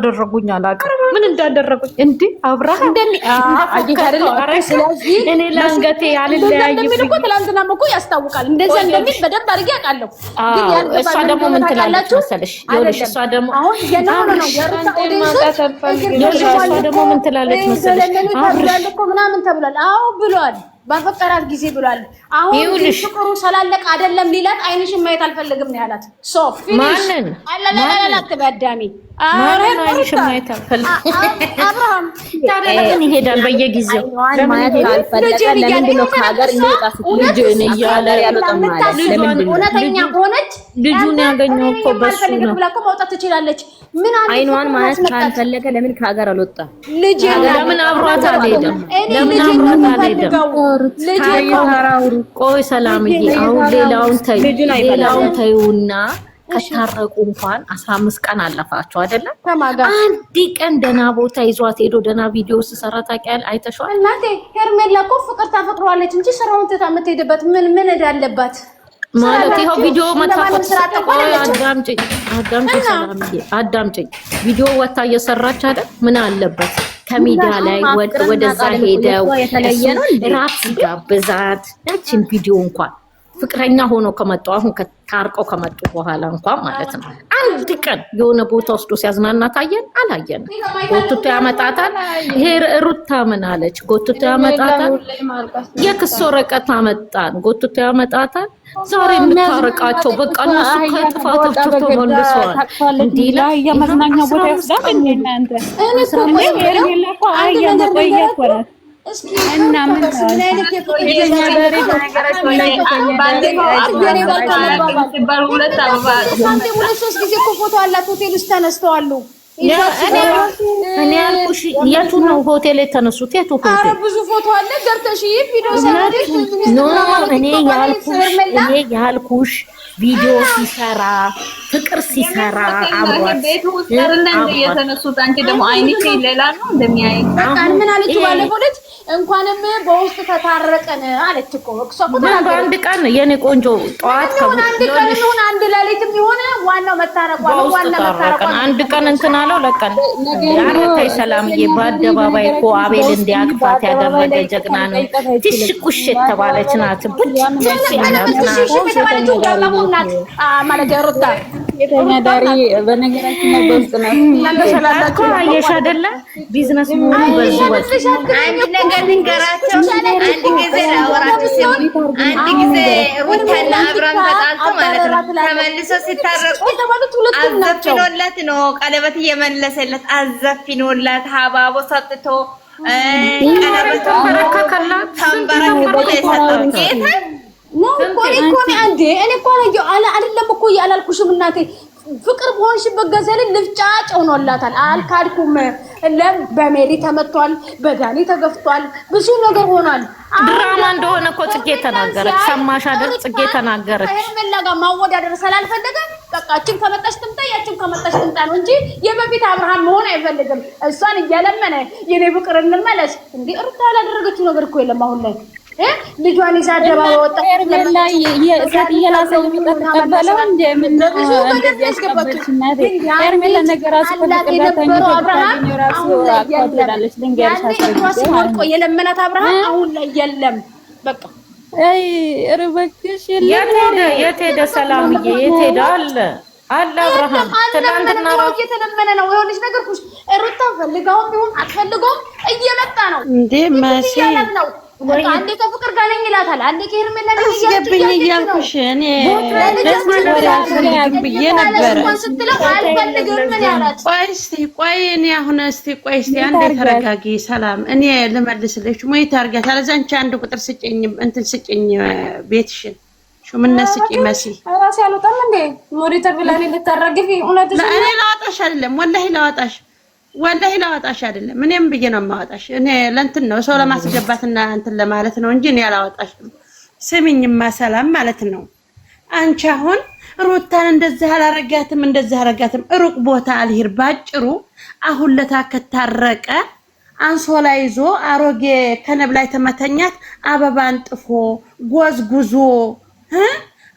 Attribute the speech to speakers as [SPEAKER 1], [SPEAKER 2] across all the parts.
[SPEAKER 1] ደረጉኝ አላውቅም ምን እንዳደረጉኝ እንዴ አብራህ እንደኔ ስለዚህ እኔ ለአንገቴ ያልለያይ
[SPEAKER 2] እንደሚልኩ ትላንትና እኮ ያስታውቃል እንደዛ እንደሚል በደንብ አድርጌ አውቃለሁ ግን
[SPEAKER 1] እሷ ደግሞ ምን ትላለች መሰለሽ ይኸውልሽ እሷ ደግሞ
[SPEAKER 2] አሁን የነሆነ ነው
[SPEAKER 1] እሷ ደግሞ ምን ትላለች መሰለሽ
[SPEAKER 2] አብራል እኮ ምናምን ተብሏል አዎ ብሏል ባፈቀራት ጊዜ ብሏል አሁን ፍቅሩ ሰላለቅ አይደለም ሊላት አይንሽን ማየት አልፈልግም ነው ያላት ሶ
[SPEAKER 1] ማንን
[SPEAKER 2] አላላላላት ተባዳሚ
[SPEAKER 1] ማንን አይንሽን ማየት አልፈልግም
[SPEAKER 2] አብርሃም
[SPEAKER 1] ታዲያ ይሄዳል በየጊዜው
[SPEAKER 3] ማየት ካልፈለገ ለምን ነው ከሀገር እንደወጣ ልጅ እኔ እያለ ያልወጣም ማለት ለምን
[SPEAKER 2] እውነተኛ ሆነች
[SPEAKER 1] ልጁን ያገኘው እኮ በሱ ነው
[SPEAKER 2] ብላ እኮ ማውጣት ትችላለች ምን
[SPEAKER 3] አይኗን ማየት ካልፈለገ ለምን ከሀገር አልወጣ
[SPEAKER 2] ልጅ
[SPEAKER 1] ለምን አብሯት አልሄደም ለምን አብሯት አልሄደም
[SPEAKER 2] ልጅ
[SPEAKER 1] ቆይ ሰላምዬ አሁን ሌላውን ተይውና ከታረቁ እንኳን 15 ቀን አለፋቸው አይደለም አንድ ቀን ደና ቦታ ይዟት ሄዶ ደና ቪዲዮ ሲሰራ ታውቂያለሽ አይተሽዋል
[SPEAKER 2] እናቴ ሄርሜላ እኮ ፍቅር ታፈቅሯለች እንጂ ስራውን ትታ የምትሄድበት ምን እዳለባት
[SPEAKER 1] ማለት ይሄው ቪዲዮ መታፈቅ አዳምጪኝ ቪዲዮ ወታ እየሰራች አይደል ምን አለበት ከሚዲያ ላይ ወደዛ ሄደው የተለየ ነው ራስ ጋብዛት ያቺን ቪዲዮ እንኳን ፍቅረኛ ሆኖ ከመጡ አሁን ታርቀው ከመጡ በኋላ እንኳን ማለት ነው አንድ ቀን የሆነ ቦታ ወስዶ ሲያዝናና ታየን አላየን ጎትቶ ያመጣታል ይሄ ሩታ ምን አለች ጎትቶ ያመጣታል የክስ ወረቀት አመጣን ጎትቶ ያመጣታል ዛሬ የምታረቃቸው በቃ እነሱ ከጥፋታቸው ተመልሰዋል እንዴ ላይ የመዝናኛ ቦታ ይወስዳል እናንተ እኔ እኮ አያመቆየት እስኪ እና ምን አይነት የኛ ዳሬ በነገራችን ላይ ሁለት ሶስት ጊዜ እኮ ፎቶ አላት ሆቴል ውስጥ ተነስተዋል እኔ ያልኩሽ የቱ ነው ሆቴል የተነሱት የቱ ሆቴል
[SPEAKER 2] አረ ብዙ ፎቶ አለ ገብተሽ ቪዲዮ ሰራሽ
[SPEAKER 1] እኔ ያልኩሽ ቪዲዮ ሲሰራ ፍቅር ሲሰራ አብሯት
[SPEAKER 4] ቤቱ ውስጥ የተነሱት አንቺ ደግሞ አይንሽ ሌላ ነው እንደሚያይ
[SPEAKER 2] በቃ ምን አለች ባለፈው ልጅ እንኳንም በውስጥ ተታረቀን አለች እኮ
[SPEAKER 1] በአንድ ቀን የኔ ቆንጆ ጠዋት
[SPEAKER 2] አንድ ቀን ይሁን አንድ ሌሊትም ይሁን ዋናው መታረቋ ነው ዋናው መታረቋ
[SPEAKER 1] አንድ ቀን እንትን አለው ለቀን ያረታይ ሰላምዬ በአደባባይ እኮ አቤል እንዲያቅፋት ያደረገ ጀግና ነው ትሽኩሽ የተባለች ናት
[SPEAKER 2] ናት ማለት ያሩታ
[SPEAKER 3] የተኛ ዳሪ በነገራችን ላይ በውስጥ ነው
[SPEAKER 1] ለምሳሌ አየሽ አይደለ ቢዝነስ ሙሉ በዚህ ወጥ
[SPEAKER 5] አንድ ነገር ልንገራቸው አንድ ጊዜ ላወራችሁ አንድ ጊዜ ሩታና አብራም ተጣልቶ ማለት ነው ተመልሶ ሲታረቁ አዘፍኖለት ነው ቀለበት እየመለሰለት አዘፍኖለት ሀባቦ ሰጥቶ ቀለበት ተረከከላት ተንበረከከ የሰጠው ጌታ
[SPEAKER 2] ነው ኮኒ አንዴ እኔ እኮ አይደለም እኮ ያላልኩሽም እናቴ ፍቅር በሆንሽበት ገዘል ልፍጫጭ ሆኖላታል አልካድኩም በሜሪ ተመቷል በዳኒ ተገፍቷል ብዙ ነገር ሆኗል
[SPEAKER 1] ድራማ እንደሆነ እኮ ጽጌ ተናገረች ሰማሽ አይደል ጽጌ ተናገረች
[SPEAKER 2] ሄርሜላ ጋር ማወዳደር ስላልፈለገ በቃችን ከመጣሽ ትምጣ ያችን ከመጣሽ ትምጣ ነው እንጂ የበፊት አብርሃም መሆን አይፈልግም እሷን እያለመነ የኔ ፍቅር እንመለስ እንዴ እርታ ያላደረገችው ነገር እኮ የለም አሁን ላይ ልጇን ይዛደባ ወጣ
[SPEAKER 3] ሄርሜላ የሰት እየላሰው ተቀበለው እንደ ምን ነው እንደዚህ ያስገባችናት ሄርሜላ ነገራሱ ከተቀበለኝ ራሱ አቋጥላለች ልንገርሽ
[SPEAKER 2] አስቀምጥ የለመናት አብርሃም አሁን ላይ የለም በቃ
[SPEAKER 3] አይ ርበክሽ
[SPEAKER 1] የት ሄደ ሰላምዬ የት ሄደ አለ አብርሃም ትናንትና ነው
[SPEAKER 2] እየተለመነ ነው ይኸውልሽ ነገርኩሽ ሩታ ፈልጋውም ቢሆን አትፈልገውም እየመጣ ነው
[SPEAKER 6] እንዴ ማሲ
[SPEAKER 2] አንዴ ከፍቅር ጋር ነኝ ይላታል አንዴ ከሄርሜላ ነኝ
[SPEAKER 6] ያስገብኝ እያልኩሽ እኔ ብዬ ነበር ቆይ እኔ አሁን ቆይ አንዴ ተረጋጊ ሰላም እኔ ልመልስልሽ ሞይት አርጋታ ለዛንቺ አንድ ቁጥር ስጭኝ እንትን ስጭኝ ቤትሽን ሹምና ስጭኝ መሲ
[SPEAKER 2] ራስ ያሉታም እንዴ ሞሪተር ብላኔ ልታረግፊ እውነትሽ
[SPEAKER 6] እኔ ላወጣሽ አይደለም ወላሂ ላወጣሽ አይደለም እኔም ብዬ ነው የማወጣሽ እኔ ለእንትን ነው ሰው ለማስገባትና እንትን ለማለት ነው እንጂ እኔ አላወጣሽም ስሚኝማ ሰላም ማለት ነው አንቺ አሁን ሩታን እንደዚህ አላረጋትም ሩቅ ቦታ አልሄድ ባጭሩ አሁን ለታከታረቀ አንሶላ ይዞ አሮጌ ከነብ ላይ ተመተኛት አበባን ጥፎ ጎዝጉዞ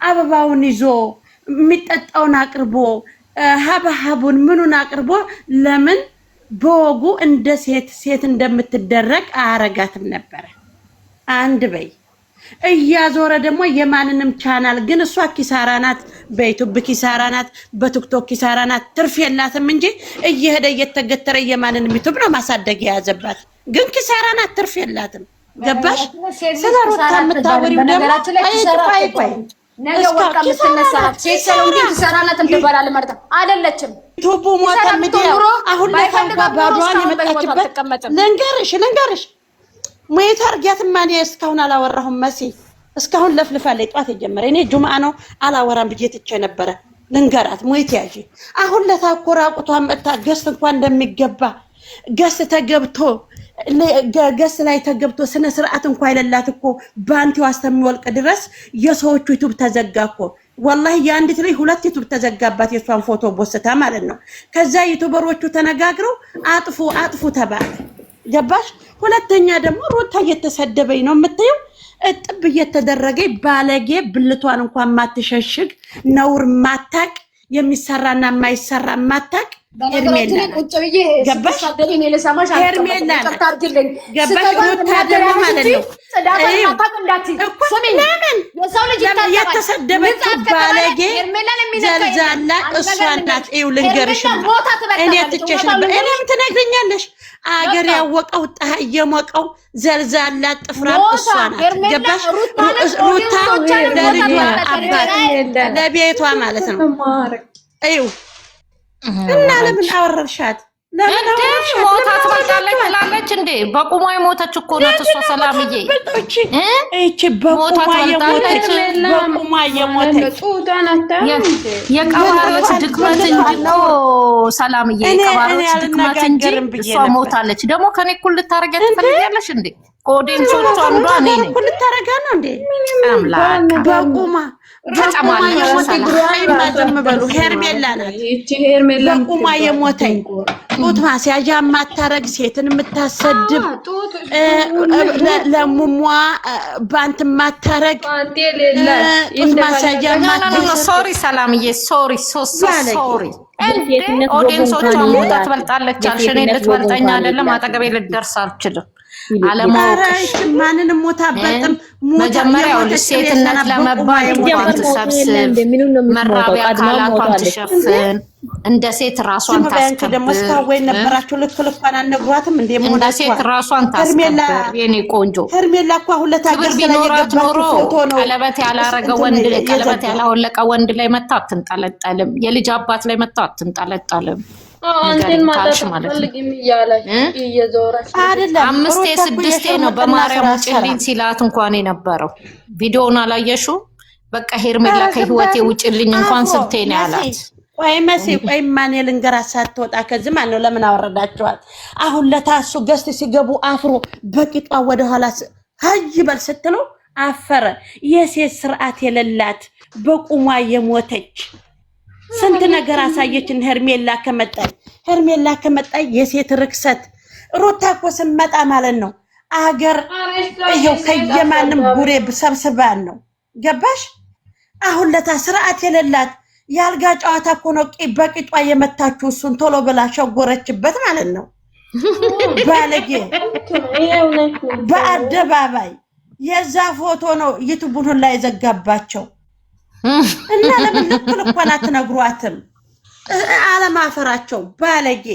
[SPEAKER 6] አበባውን ይዞ የሚጠጣውን አቅርቦ ሀብሀቡን ምኑን አቅርቦ ለምን በወጉ እንደ ሴት እንደምትደረግ አያረጋትም ነበረ። አንድ በይ እያዞረ ደግሞ የማንንም ቻናል ግን እሷ ኪሳራ ናት፣ በዩቲዩብ ኪሳራ ናት፣ በቲክቶክ ኪሳራ ናት። ትርፍ የላትም እንጂ እየሄደ እየተገተረ የማንንም ዩቲዩብ ነው ማሳደግ የያዘባት። ግን ኪሳራ ናት፣ ትርፍ የላትም። ገባሽ? ስለ ሩታ የምታወሪው ደግሞ ቆይ
[SPEAKER 2] ነገ ወርቃ ምትነሳት ሴት ሰው ኪሳራ ናት እንደባላ ለማርታ አይደለችም።
[SPEAKER 6] ዩቲዩብ ሞታ ሚዲያ አሁን ለታንባ ባዷን የመጣችበት ልንገርሽ ሙይት አርጊያት ማን እስካሁን አላወራሁም። መሲ እስካሁን ለፍልፋለች። ጧት የጀመረ እኔ ጁምአ ነው አላወራም ብዬ ትቼ ነበረ። ልንገራት ሙይት ያጂ አሁን ለታቆራቁቷን መጣ ገስት እንኳን እንደሚገባ ገስት ተገብቶ ገስት ላይ ተገብቶ ስነ ስርዓት እንኳን አይደላት እኮ ባንቲው አስተሚወልቅ ድረስ የሰዎቹ ዩቲዩብ ተዘጋ እኮ። ወላሂ የአንዲት ላይ 2 ዩቲዩብ ተዘጋባት የሷን ፎቶ ቦስታ ማለት ነው። ከዛ ዩቲዩበሮቹ ተነጋግረው አጥፉ ተባለ። ገባሽ? ሁለተኛ ደግሞ ሩታ እየተሰደበኝ ነው የምትይው። እጥብ እየተደረገ ባለጌ ብልቷን እንኳን ማትሸሽግ ነውር ማታቅ የሚሰራና የማይሰራ ማታቅ ሄርሜላ ገባሽ? ሄርሜላ ገባሽ? ሩታ ደግሞ ማለት ነው የተሰደበችው ባለጌ ዘልዛላ እሷ ናት። ይኸው ልንገርሽ እኔ ትቼሽ ነበር። እኔም ትነግሪኛለሽ አገር ያወቀው ፀሐይ የሞቀው ዘልዛላ ጥፍራም እሷ ናት። ገባሽ? ሩታ ለልጇ አባት ለቤቷ ማለት ነው። ይኸው እና ለምን አወረርሻት? ለምን
[SPEAKER 1] ሞታ ትበልጣለች ትላለች እንዴ? በቁሟ የሞተች እኮ ናት እሷ። ሰላምዬ
[SPEAKER 6] እቺ በቁሟ የሞተች
[SPEAKER 1] የቀባሪዎች ድክመት እንጂ እኮ ሰላምዬ፣ የቀባሪዎች ድክመት እንጂ እሷ ሞታለች። ደግሞ ከኔ እኩል ልታረጊያት ትፈልጊያለሽ እንዴ? ከኦዲየንሶቿ አንዷ እኔ ነኝ።
[SPEAKER 6] እኩል ልታረጋ ነው እንዴ?
[SPEAKER 1] አምላክ
[SPEAKER 6] በቁማ ሄርሜላ ናት በቁሟ የሞተኝ። ጡት ማስያዣ የማታረግ ሴትን የምታሰድብ ለሙሟ ባንት የማታረግ ጡት ማስያዣ
[SPEAKER 1] ሶሪ ሰላምዬ፣ ሶሪ ኦዲየንሶቿ ሞታ ትበልጣለች አልሽ። እኔ ልትበልጠኝ አይደለም፣ አጠገቤ ልትደርስ አልችልም። አለማወቅሽ
[SPEAKER 6] ማንንም ሞታ በጥም
[SPEAKER 1] መጀመሪያው ሴትነት ለመባል ትሰብስብ፣ መራቢያ አካላቷን ትሸፍን፣ እንደ ሴት ራሷን ታስከብር።
[SPEAKER 6] ደግሞ ስታወይ ነበራችሁ ልክልኳን አልነግሯትም እንደ
[SPEAKER 1] እንደ ሴት ራሷን ታስከብር። የኔ ቆንጆ
[SPEAKER 6] ሄርሜላ እኮ ሁለት
[SPEAKER 1] ክብር ቢኖራት ኖሮ ቀለበት ያላረገ ወንድ ላይ ቀለበት ያላወለቀ ወንድ ላይ መታ አትንጠለጠልም። የልጅ አባት ላይ መታ አትንጠለጠልም።
[SPEAKER 3] አንተን ማለት ፈልግም ይያለሽ እየዞረሽ
[SPEAKER 6] አይደለም።
[SPEAKER 1] 5 6 ነው በማርያም ውጭልኝ ሲላት እንኳን የነበረው ቪዲዮውን አላየሽው? በቃ ሄርሜላ ከህይወቴ ውጭልኝ እንኳን ስንቴ ነው ያላት።
[SPEAKER 6] ቆይ መሲ ቆይ ማን የልንገራት ሳትወጣ ከዚህ ማን ነው ለምን አወረዳቸዋል? አሁን ለታሱ ገስት ሲገቡ አፍሮ በቂጧ ወደ ኋላ ሀይ በል ስትለው አፈረ። የሴት ስርዓት የሌላት በቁሟ የሞተች ስንት ነገር አሳየችን። ሄርሜላ ከመጣይ የሴት ርክሰት ሩታ እኮ ስመጣ ማለት ነው አገር ይሄው ከየማንም ጉሬ ሰብስባን ነው። ገባሽ? አሁን ለታ ስርዓት የሌላት ያልጋ ጨዋታ እኮ ነው በቂጧ የመታችሁ። እሱን ቶሎ ብላ ሸጎረችበት ማለት ነው። ባለጌ በአደባባይ የዛ ፎቶ ነው ዩቲዩቡን ላይ ዘጋባቸው። እና ለምን ልኩልኳን አትነግሯትም? አለማፈራቸው ባለጌ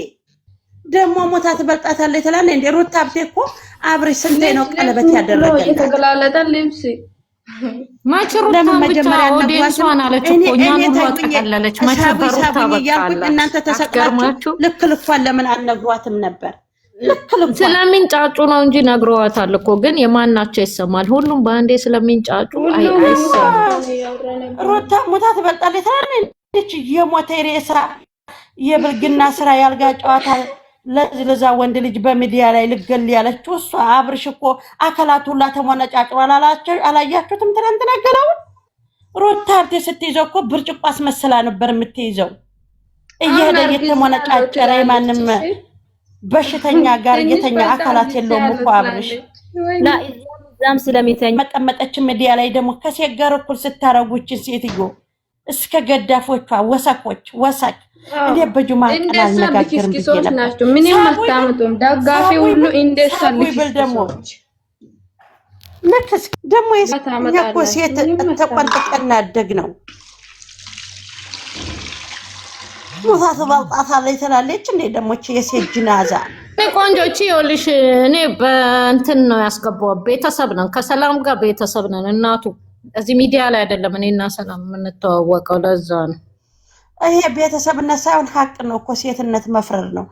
[SPEAKER 6] ደግሞ ሞታ ትበልጣታለች ትላለች እንዴ? ሩታ ብቴ እኮ አብሬ ስንቴ ነው ቀለበት ያደረገላት?
[SPEAKER 3] የተገላለጠ ልብስ
[SPEAKER 1] ማችሩታ መጀመሪያ ኦዲየንሷን አለች እኮ እኛን ሁሉ አጠቃለለች። ማችሩታ በቃላ
[SPEAKER 6] እናንተ ተሰቅላችሁ ልክልኳን ለምን አልነግሯትም ነበር?
[SPEAKER 1] ስለሚንጫጩ ነው እንጂ ነግረዋታል እኮ። ግን የማናቸው ይሰማል? ሁሉም በአንዴ ስለሚንጫጩ አይሰማም።
[SPEAKER 6] ሩታ ሞታ ትበልጣለች ትላለች። የሞተ ሬሳ የብልግና ስራ ያልጋ ጨዋታ ለዛ ወንድ ልጅ በሚዲያ ላይ ልገል ያለችው እሷ። አብርሽ እኮ አካላቱ ሁላ ተሞነጫጭሯል። አላያችሁትም? ትናንት ነገረው ሩታ አርቴ ስትይዘው እኮ ብርጭቆ አስመስላ ነበር የምትይዘው። እየሄደ እየተሞነጫጨረ ማንም በሽተኛ ጋር የተኛ አካላት የለውም እኮ አብርሽ።
[SPEAKER 3] ዛም ስለሚተኛ
[SPEAKER 6] መቀመጠች ሚዲያ ላይ ደግሞ ከሴት ጋር እኩል ስታረጉችን ሴትዮ እስከ ገዳፎቿ ወሳች እኔ በጁማ ቀን አልነጋገርም ብዬ ነበር።
[SPEAKER 3] ምንም አታመጡም። ደጋፊ ሁሉ እንደሻለች
[SPEAKER 6] ደግሞ ለከስ ደግሞ የኮ ሴት ተቆንጠቀና አደግ ነው ሞታት ባልጣታ ላይ ተላለች እንዴ ደግሞ የሴት ጅናዛ
[SPEAKER 1] ቆንጆች ይኸውልሽ እኔ በእንትን ነው ያስገባው ቤተሰብ ነን ከሰላም ጋር ቤተሰብ ነን እናቱ እዚህ ሚዲያ ላይ አይደለም እኔና ሰላም የምንተዋወቀው ለዛ ነው
[SPEAKER 6] ይሄ ቤተሰብነት ሳይሆን ሀቅ ነው እኮ ሴትነት መፍረር ነው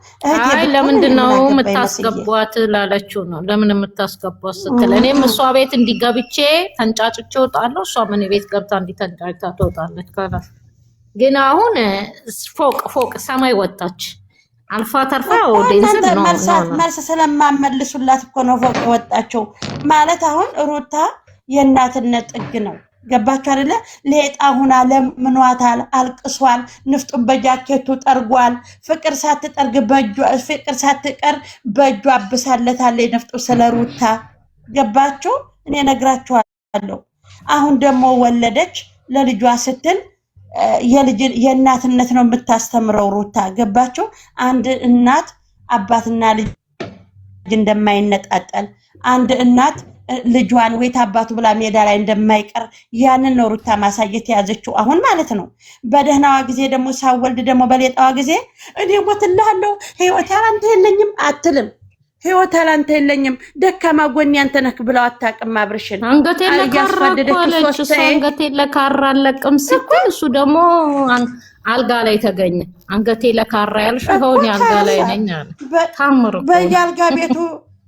[SPEAKER 1] አይ ለምንድን ነው የምታስገቧት ላለችው ነው ለምን የምታስገቧት ስትል እኔም እሷ ቤት እንዲገብቼ ተንጫጭቼ ወጣለሁ እሷ ምን ቤት ገብታ እንዲተንጫጭታ ትወጣለች ካላስ ግን አሁን ፎቅ ሰማይ ወጣች አልፋ ተርፋ ኦዲንስ ነው
[SPEAKER 6] መልስ ስለማመልሱላት እኮ ነው ፎቅ ወጣቸው ማለት አሁን ሩታ የእናትነት ጥግ ነው ገባችሁ አይደለ ለጣ ሁና ለምኗታል አልቅሷል ንፍጡን በጃኬቱ ጠርጓል ፍቅር ሳትጠርግ ፍቅር ሳትቀር በእጁ አብሳለታል ንፍጡ ስለሩታ ገባችሁ እኔ ነግራችኋለሁ አሁን ደግሞ ወለደች ለልጇ ስትል የእናትነት ነው የምታስተምረው ሩታ ገባችሁ አንድ እናት አባትና ልጅ እንደማይነጣጠል አንድ እናት ልጇን ወይት አባቱ ብላ ሜዳ ላይ እንደማይቀር ያንን ነው ሩታ ማሳየት ያዘችው አሁን ማለት ነው በደህናዋ ጊዜ ደግሞ ሳወልድ ደግሞ በሌጣዋ ጊዜ እኔ ሞትልሃለሁ ህይወት ያንተ የለኝም አትልም ህይወት ያንተ የለኝም ደካማ ጎን ያንተ ነክ ብለው አታቅም አብርሽን
[SPEAKER 1] አንገቴ ለካራ ለቅም ስትል እሱ ደግሞ አልጋ ላይ ተገኘ አንገቴ ለካራ ያልሽው ሆነ አልጋ ላይ ነኝ አለ ታምሩ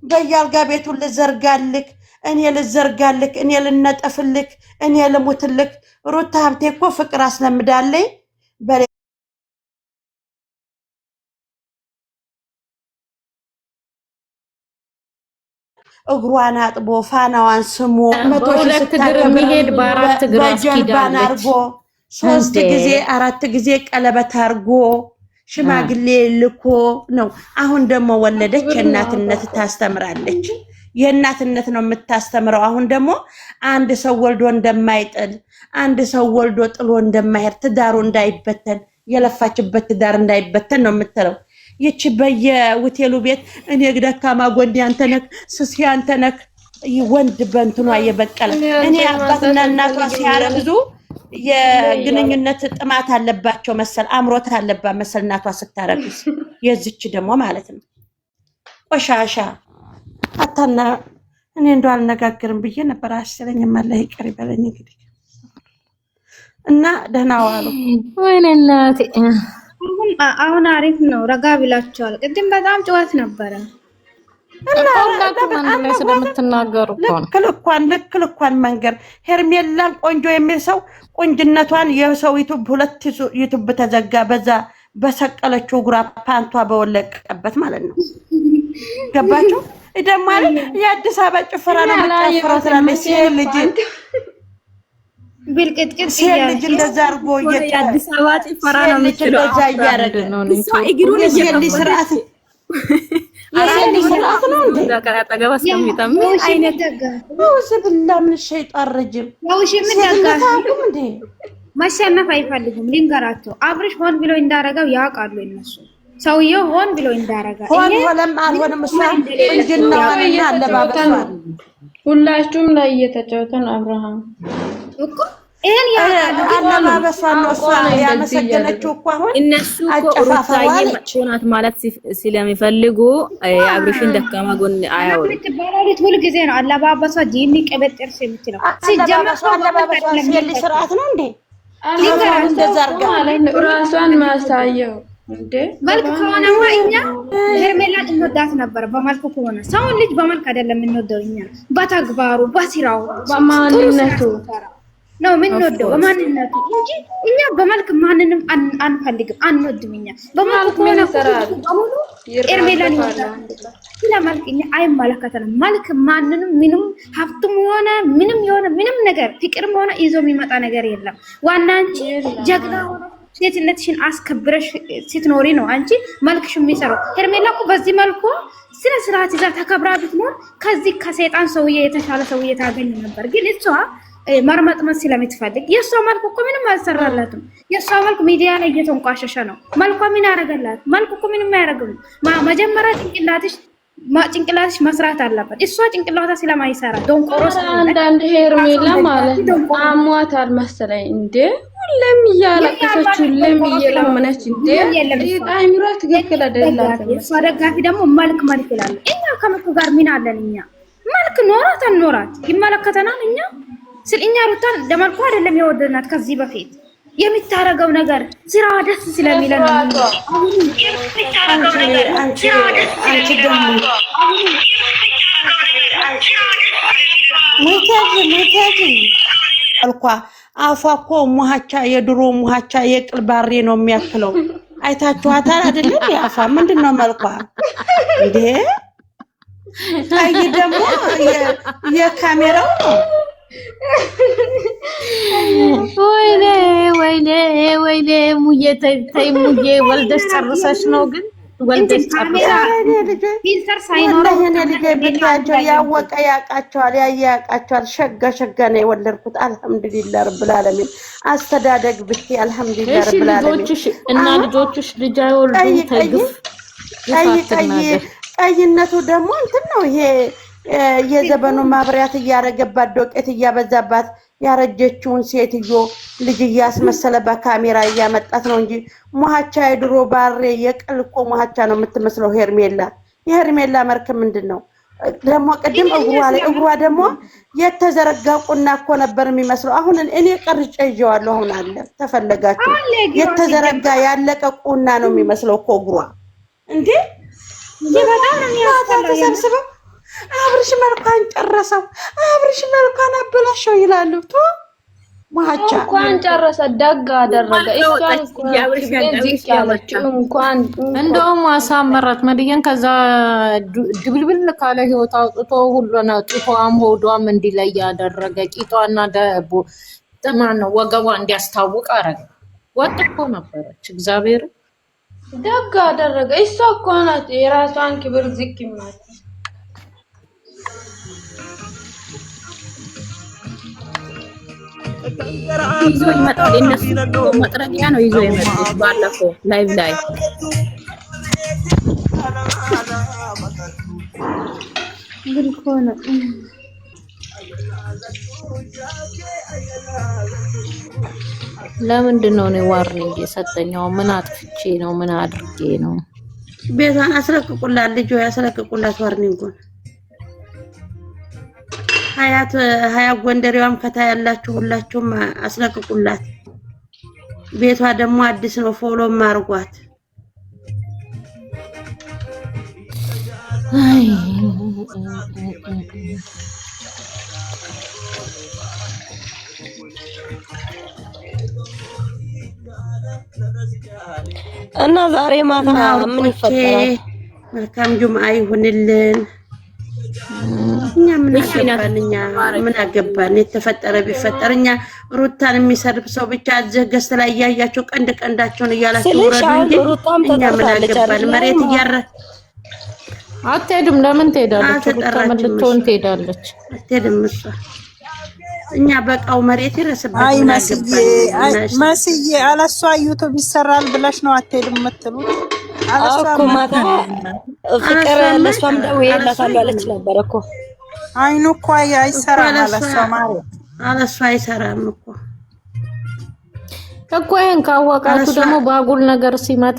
[SPEAKER 1] በያልጋ ቤቱ ልዘርጋልክ እኔ ልዘርጋልክ እኔ ልነጠፍልክ እኔ ልሙትልክ ሩታ ሀብቴ እኮ ፍቅር አስለምዳለይ እግሯን አጥቦ ፋናዋን ስሞ ሁለት እግር የሚሄድ በአራት እግር አስኪዳለች
[SPEAKER 6] 3 ጊዜ 4 ጊዜ ቀለበት አርጎ ሽማግሌ ልኮ ነው አሁን ደግሞ ወለደች እናትነት ታስተምራለች የእናትነት ነው የምታስተምረው አሁን ደግሞ አንድ ሰው ወልዶ እንደማይጥል አንድ ሰው ወልዶ ጥሎ እንደማይሄድ ትዳሩ እንዳይበተን የለፋችበት ትዳር እንዳይበተን ነው የምትለው ይቺ በየሆቴሉ ቤት እኔ ደካማ ጎንዲ አንተ ነክ ስስ ያንተ ነክ ወንድ በእንትኗ የበቀለ እኔ አባትና እናቷ ሲያረግዙ የግንኙነት ጥማት አለባቸው መሰል አምሮት አለባት መሰል እናቷ ስታረግዝ የዚች ደግሞ ማለት ነው ቆሻሻ አታና እኔ እንደው አልነጋገርም ብዬ ነበር አስረኝ ማለህ ይቀር ይበለኝ እንግዲህ እና ደህና ዋሉ
[SPEAKER 1] ወይኔ እናቴ
[SPEAKER 2] አሁን አሪፍ ነው ረጋ ብላችኋል ቅድም በጣም ጨዋታ ነበረ
[SPEAKER 1] እና ስለምትናገሩ
[SPEAKER 6] ልክልኳን መንገር ሄርሜላን ቆንጆ የሚል ሰው ቆንጅነቷን የሰው ዩቲዩብ 2 ዩቲዩብ ተዘጋ በዛ በሰቀለችው ጉራ ፓንቷ በወለቀበት ማለት ነው ገባችሁ ይደማል የአዲስ አበባ ጭፈራ ነው የምትጨፍረው ትላለች ልጅ
[SPEAKER 2] ቢልቅጥቅጥ
[SPEAKER 6] ልጅ እንደዛ አርጎ
[SPEAKER 3] የአዲስ አበባ ጭፈራ ነው የምትለው
[SPEAKER 6] ያረደ ነው እሷ እግሩን የልጅ ስርዓት ስርዓት ነው እንዴ
[SPEAKER 3] አጠገባ እስከሚጠም
[SPEAKER 2] አይነት ደጋ
[SPEAKER 6] ወስብላ ምን ሸይጣን ረጅም
[SPEAKER 2] ወውሽ ምን ደጋ
[SPEAKER 6] እንዴ
[SPEAKER 2] ማሸነፍ አይፈልጉም ሊንገራቸው አብርሽ ሆን ብሎ እንዳረጋው ያውቃሉ እነሱ ሰውየው ሆን ብሎ እንዳረጋ
[SPEAKER 6] ሆነም አልሆነም እሷ እንጀናዋንና አለባበሷ
[SPEAKER 3] ሁላችሁም ላይ እየተጫወተን አብርሃም
[SPEAKER 2] እኮ ይሄን
[SPEAKER 6] አለባበሷ ነው እሷ ያመሰገነችው እኮ አሁን
[SPEAKER 3] እነሱ ሩታዬ መጥፎናት ማለት ስለሚፈልጉ አብርሽን ደካማ ጎን አያወሩ
[SPEAKER 2] ትባላለች ሁሉ ጊዜ ነው አለባበሷ ጂኒ ቀበጥር የምትለው ሲጀመር
[SPEAKER 6] አለባበሷ ሲል ስርዓት ነው እንዴ
[SPEAKER 2] እንደዛ
[SPEAKER 6] አርጋ
[SPEAKER 3] ራሷን ማሳየው እንዴ
[SPEAKER 2] መልክ ከሆነማ እኛ ሄርሜላን እንወዳት ነበር በመልኩ ከሆነ ሰው ልጅ በመልክ አይደለም እንወደው እኛ በተግባሩ በስራው
[SPEAKER 3] በማንነቱ
[SPEAKER 2] ነው የምንወደው በማንነቱ እንጂ እኛ በመልክ ማንንም አንፈልግም አንወድም እኛ በመልክ ከሆነ በሙሉ ሄርሜላን ይወዳል ስለመልክ እኛ አይመለከተንም መልክ ማንንም ምንም ሀብቱም ሆነ ምንም የሆነ ምንም ነገር ፍቅርም ሆነ ይዞ የሚመጣ ነገር የለም ዋና አንቺ ጀግና ሆነ ሴትነትሽን አስከብረሽ ስትኖሪ ነው አንቺ መልክሽ የሚሰራው ሄርሜላ እኮ በዚህ መልኩ ስለ ስርዓት ይዛ ተከብራ ብትኖር ከዚህ ከሰይጣን ሰውዬ የተሻለ ሰውዬ ታገኝ ነበር ግን እሷ
[SPEAKER 7] መርመጥመጥ ስለምትፈልግ የሷ መልኩ እኮ ምንም አልሰራላትም። የሷ መልኩ ሚዲያ ላይ እየተንቋሸሸ ነው። መልኳ ምን ያደርግላት? መልኩ እኮ ምንም አያደርግም። መጀመሪያ ጭንቅላትሽ መስራት አለበት። እሷ ጭንቅላቷ ስለማይሰራ ደንቆሮ
[SPEAKER 8] አንዳንድ ሄርሜላ ማለት ነው አሟታል መሰለኝ እንዴ ሁሌም እያለቀሰች ሁሌም እየለመነች እንዴ አይምሯ ትክክል አይደለም።
[SPEAKER 7] የሷ ደጋፊ ደግሞ መልክ ይላል። እኛ ከመልኩ ጋር ምን አለን? እኛ መልክ ኖራት አልኖራት ይመለከተናል። እኛ ሩታን ለመልኩ አይደለም የወደድናት ከዚህ በፊት የምታረገው ነገር ስራ ደስ ስለሚለን
[SPEAKER 6] አልኳ አፏ እኮ ሙሃቻ የድሮ ሙሃቻ የቅልባሬ ነው የሚያክለው። አይታችኋታል አይደለም? ያፋ ምንድነው መልኳ እንዴ? አይ ደግሞ የካሜራው ነው።
[SPEAKER 1] ወይኔ ሙዬ ተይ ሙዬ ወልደሽ ጨርሰሽ ነው ግን ወልደሽ
[SPEAKER 7] ፊልተር ሳይኖረው
[SPEAKER 6] ልጅ ያወቀ ያውቃቸዋል፣ ያያቃቸዋል። ሸጋ ነው የወለድኩት። አልሐምዱሊላህ ረብል ዓለሚን። አስተዳደግ ብቻ አልሐምዱሊላህ ረብል ዓለሚን።
[SPEAKER 1] እና ልጆችሽ ልጅ አይወልዱ ተግፍ
[SPEAKER 6] ቀይነቱ ደግሞ እንትን ነው ይሄ የዘበኑ ማብሪያት እያረገባት ዶቄት እያበዛባት ያረጀችውን ሴትዮ ልጅ እያስመሰለ በካሜራ እያመጣት ነው እንጂ ሙሃቻ የድሮ ባሬ የቅልቆ ሙሃቻ ነው የምትመስለው ሄርሜላ። የሄርሜላ መልክ ምንድነው ደግሞ? ቅድም እግሯ ደግሞ የተዘረጋ ቁና እኮ ነበር የሚመስለው። አሁን እኔ ቀርጬ ይዤዋለሁ። አሁን አለ ተፈለጋችሁ የተዘረጋ ያለቀ ቁና ነው የሚመስለው እኮ እግሯ እንዴ!
[SPEAKER 7] በጣም ነው የሚያስጠላው።
[SPEAKER 6] አብርሽ መልኳን ጨረሰው፣ አብርሽ መልኳን አበላሸው ይላሉ። ሙሃቻ
[SPEAKER 8] እንኳን ጨረሰ ደግ አደረገ። እንኳን
[SPEAKER 1] እንደውም አሳመራት መድየን። ከዛ ድብልብል ካለ ህይወት አውጥቶ ሁሉና ጡቷም ሆዷም እንዲለይ ያደረገ ቂጧና ደቦ ጥማን ነው ወገቧ እንዲያስታውቅ አረገ። ወጥ እኮ ነበረች። እግዚአብሔር
[SPEAKER 8] ደግ አደረገ። እሷ እኮ ናት የራሷን ክብር ዝቅ ማለት
[SPEAKER 3] ይዞ ይመጣል። እነሱ መጥረጊያ ነው ይዞ የመጡት ባለፈው ላይቭ ላይ
[SPEAKER 1] ለምንድን ነው እኔ ዋርኒንግ የሰጠኛው? ምን አጥፍቼ ነው? ምን አድርጌ ነው?
[SPEAKER 6] ቤቷን አስለቅቁላት፣ ልጅ ያስለቅቁላት ዋርኒንጉን። ሀያት ጎንደሬዋም ከታ ያላችሁ ሁላችሁም አስለቅቁላት። ቤቷ ደግሞ አዲስ ነው፣ ፎሎ ማርጓት።
[SPEAKER 9] እና ዛሬ ማታ ምን ይፈጠራል?
[SPEAKER 6] መልካም ጁምዓ ይሁንልን። እኛ ምን አገባን? የተፈጠረ ቢፈጠር እኛ ሩታን የሚሰርብ ሰው ብቻ እዚህ ገዝተ ላይ ያያቸው ቀንዳቸውን እያላችሁ ወረዱ እንጂ እኛ ምን አገባን? መሬት
[SPEAKER 1] አትሄድም። ለምን ትሄዳለች? ሩታ መልቶን ትሄዳለች።
[SPEAKER 6] አትሄድም እሷ። እኛ በቃው መሬት ይረስብናል።
[SPEAKER 10] አይ መስዬ አለሷ ዩቲዩብ ይሰራል ብለሽ ነው አትሄድም የምትሉት?
[SPEAKER 9] አለሷ ማታ ፍቅር ለሷም ደውዬላታለሁ አለች ነበር እኮ።
[SPEAKER 10] አይኑ እኮ አይሰራም አለሷ ማለት
[SPEAKER 6] አለሷ አይሰራም
[SPEAKER 1] እኮ ይሄን ካወቃችሁ ደግሞ ባጉል ነገር ሲመጣ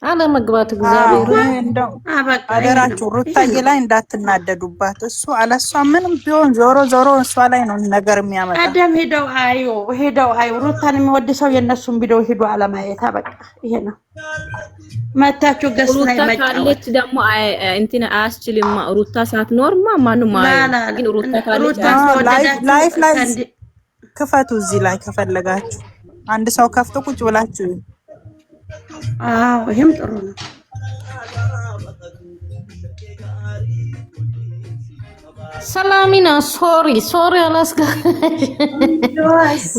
[SPEAKER 1] አለመግባት እግዚአብሔር
[SPEAKER 10] እንደው አደራችሁ ሩታዬ ላይ እንዳትናደዱባት። እሱ አለሷ ምንም ቢሆን ዞሮ እሷ ላይ ነው ነገር የሚያመጣ።
[SPEAKER 6] ቀደም ሄደው አዩ ሩታን የሚወድ ሰው የነሱን ቪዲዮ ሄዶ አለማየት በቃ ይሄ ነው። መታችሁ ገስ ላይ
[SPEAKER 3] መጫወት ደግሞ እንትን አያስችልም። ሩታ ሳትኖርማ ማንም ግን ሩታ ካለች
[SPEAKER 10] ላይፍ ላይ ክፈቱ። እዚህ ላይ ከፈለጋችሁ አንድ ሰው ከፍቶ ቁጭ ብላችሁ
[SPEAKER 6] ይሄም ጥሩ ነው።
[SPEAKER 1] ሰላሚና ሶሪ አላስጋ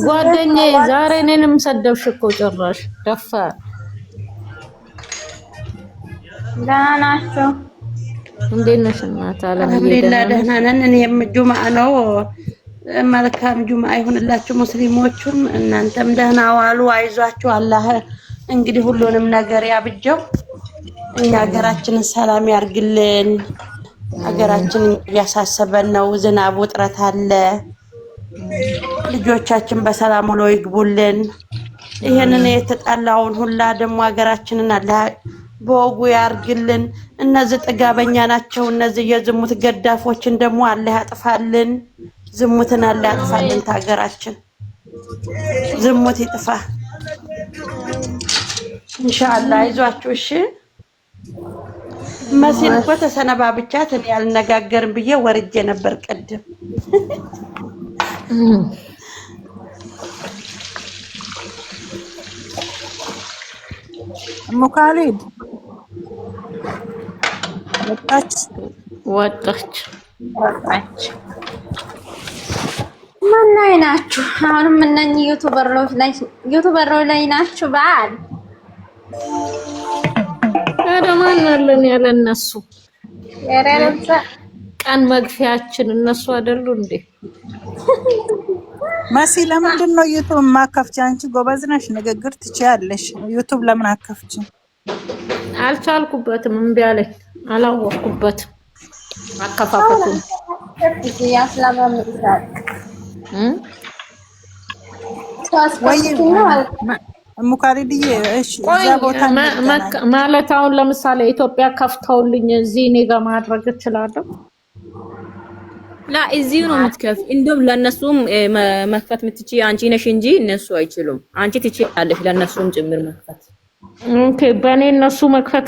[SPEAKER 1] ጓደኛዬ ዛሬ እኔንም ሰደብሽ እኮ ጭራሽ ደፋ።
[SPEAKER 8] ደህና ናቸው?
[SPEAKER 1] እንዴት ነሽ እናት? አለምዬ
[SPEAKER 6] አልሐምዱሊላህ ደህና ነን። እኔም ጁምዓ ነው መልካም ጁምዓ ይሁንላችሁ ሙስሊሞቹም። እናንተም ደህና ዋሉ። አይዟችሁ። አላህ እንግዲህ ሁሉንም ነገር ያብጀው። እኛ ሀገራችንን ሰላም ያርግልን። ሀገራችን እያሳሰበን ነው። ዝናብ ውጥረት አለ። ልጆቻችን በሰላም ውለው ይግቡልን። ይሄንን የተጣላውን ሁላ ደግሞ ሀገራችንን አላህ በወጉ ያርግልን። እነዚህ ጥጋበኛ ናቸው። እነዚህ የዝሙት ገዳፎችን ደግሞ አላህ ያጥፋልን። ዝሙትን አላህ ያጥፋልን። ሀገራችን ዝሙት ይጥፋ ኢንሻአላህ። አይዟችሁ እሺ። መሲል እኮ ተሰነባብቻት እኔ አልነጋገርም ብዬ ወርጄ ነበር ቅድም።
[SPEAKER 10] ሙካሊድ ወጣች።
[SPEAKER 5] ማን ላይ ናችሁ? አሁንም እነኚህ ዩቲዩበሮች ላይ ናችሁ? በዓል
[SPEAKER 1] ማን አለን ያለ እነሱ ቀን መግፊያችን እነሱ አይደሉ እንዴ?
[SPEAKER 10] መሲ ለምንድን ነው ዩቲዩብ ማከፍቺ? አንቺ ጎበዝ ነሽ፣ ንግግር ትችያለሽ። ዩቲዩብ ለምን አከፍቺ?
[SPEAKER 1] አልቻልኩበትም፣ እምቢ አለኝ። አላወቅኩበትም አከፋፈቱን።
[SPEAKER 10] ሙካሪድዬ እሺ፣ እዛ ቦታ
[SPEAKER 1] ማለት አሁን ለምሳሌ ኢትዮጵያ ከፍተውልኝ እዚህ እኔ ጋር ማድረግ እችላለሁ?
[SPEAKER 3] ላ እዚሁ ነው የምትከፍ። እንደውም ለነሱም መክፈት የምትችይ አንቺ ነሽ እንጂ እነሱ አይችሉም። አንቺ ትችያለሽ ለነሱም ጭምር መክፈት።
[SPEAKER 1] ኦኬ፣ በእኔ እነሱ መክፈት